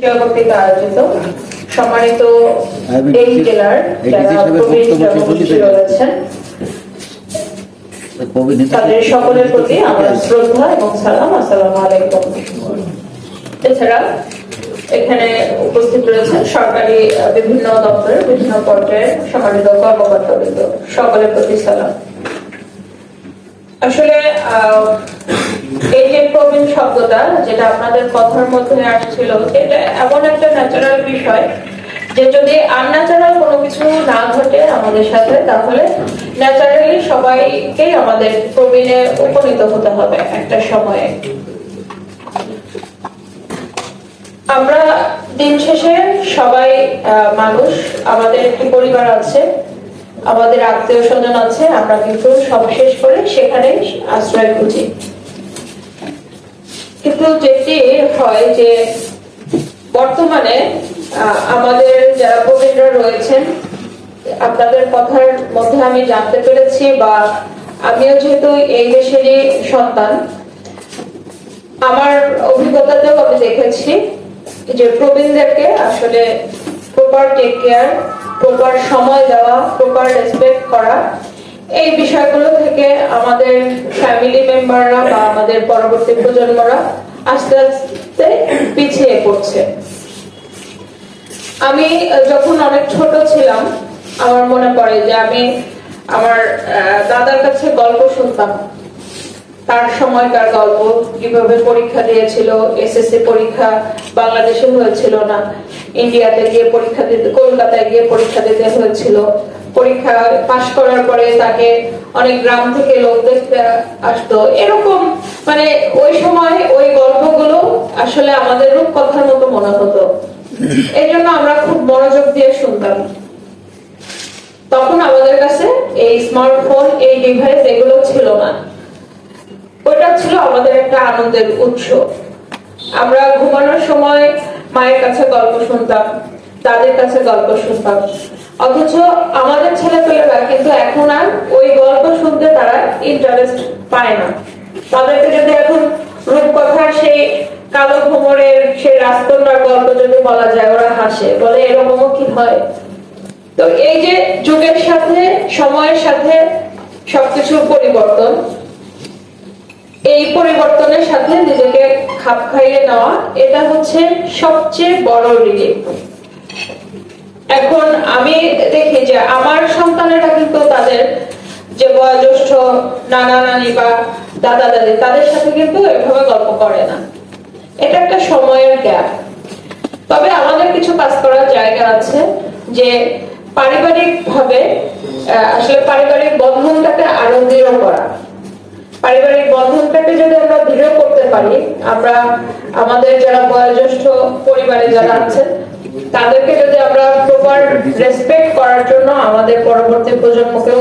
কর্তৃক আয়োজিত সম্মানিত এই জেলার যারা রয়েছেন তাদের সকলের প্রতি আমার শ্রদ্ধা এবং সালাম। আসসালামু আলাইকুম। এছাড়া এখানে উপস্থিত রয়েছেন সরকারি বিভিন্ন দপ্তরের বিভিন্ন পর্যায়ের সম্মানিত কর্মকর্তাবৃন্দ, সকলের প্রতি সালাম। আসলে এই যে প্রবীণ শব্দটা যেটা আপনাদের কথার মধ্যে আসছিল, এটা এমন একটা ন্যাচারাল বিষয় যে যদি আনন্যাচারাল কোনো কিছু না ঘটে আমাদের সাথে, তাহলে ন্যাচারালি সবাইকেই আমাদের প্রবীণে উপনীত হতে হবে একটা সময়ে। আমরা দিন শেষে সবাই মানুষ, আমাদের একটি পরিবার আছে, আমাদের আত্মীয় স্বজন আছে, আমরা কিন্তু সব শেষ করে সেখানেই আশ্রয় খুঁজি। কিন্তু যেটি হয় যে বর্তমানে আমাদের যারা প্রবীণরা রয়েছেন, আপনাদের কথার মধ্যে আমি জানতে পেরেছি বা আমিও যেহেতু এই দেশেরই সন্তান, আমার অভিজ্ঞতাতেও আমি দেখেছি যে প্রবীণদেরকে আসলে প্রপার টেক কেয়ার, প্রপার সময় দেওয়া, প্রপার রেসপেক্ট করা, এই বিষয়গুলো থেকে আমাদের ফ্যামিলি মেম্বাররা বা আমাদের পরবর্তী প্রজন্মরা আস্তে আস্তে পিছিয়ে পড়ছে। আমি যখন অনেক ছোট ছিলাম, আমার মনে পড়ে যে আমি আমার দাদার কাছে গল্প শুনতাম, তার সময়কার গল্প, কিভাবে পরীক্ষা দিয়েছিল, এসএসসি পরীক্ষা বাংলাদেশে হয়েছিল না, ইন্ডিয়াতে গিয়ে পরীক্ষা দিতে, কলকাতায় গিয়ে পরীক্ষা দিতে হয়েছিল, পরীক্ষা পাশ করার পরে তাকে অনেক গ্রাম থেকে লোক দেখতে আসতো, এরকম মানে ওই সময় ওই গল্পগুলো আসলে আমাদের রূপকথার মতো মনে হতো। এই জন্য আমরা খুব মনোযোগ দিয়ে শুনতাম। তখন আমাদের কাছে এই স্মার্টফোন, এই ডিভাইস এগুলো ছিল না, ওইটা ছিল আমাদের একটা আনন্দের উৎস। আমরা ঘুমানোর সময় মায়ের কাছে গল্প শুনতাম, দাদির কাছে গল্প শুনতাম, অথচ আমাদের ছেলেপেলেরা কিন্তু এখন আর ওই গল্প শুনতে তারা ইন্টারেস্ট পায় না। তাদেরকে যদি এখন রূপকথার সেই কালো ভ্রমরের সেই রাস্তন্ডার গল্প যদি বলা যায়, ওরা হাসে, বলে এরকমও কি হয়। তো এই যে যুগের সাথে, সময়ের সাথে সবকিছুর পরিবর্তন, এই পরিবর্তনের সাথে নিজেকে খাপ খাইয়ে নেওয়া, এটা হচ্ছে সবচেয়ে বড় রিলিফ। এখন আমি দেখি যে আমার সন্তানেরা কিন্তু তাদের যে বয়োজ্যেষ্ঠ নানা নানি বা দাদা দাদি, তাদের সাথে কিন্তু এভাবে গল্প করে না। এটা একটা সময়ের গ্যাপ। তবে আমাদের কিছু কাজ করার জায়গা আছে, যে পারিবারিক ভাবে আসলে পারিবারিক বন্ধনটাকে আরো দৃঢ় করা। পারিবারিক বন্ধনটাকে যদি আমরা দৃঢ় করতে পারি, আমরা আমাদের যারা বয়োজ্যেষ্ঠ পরিবারে যারা আছেন তাদেরকে যদি আমরা প্রপার রেসপেক্ট করার জন্য আমাদের পরবর্তী প্রজন্মকেও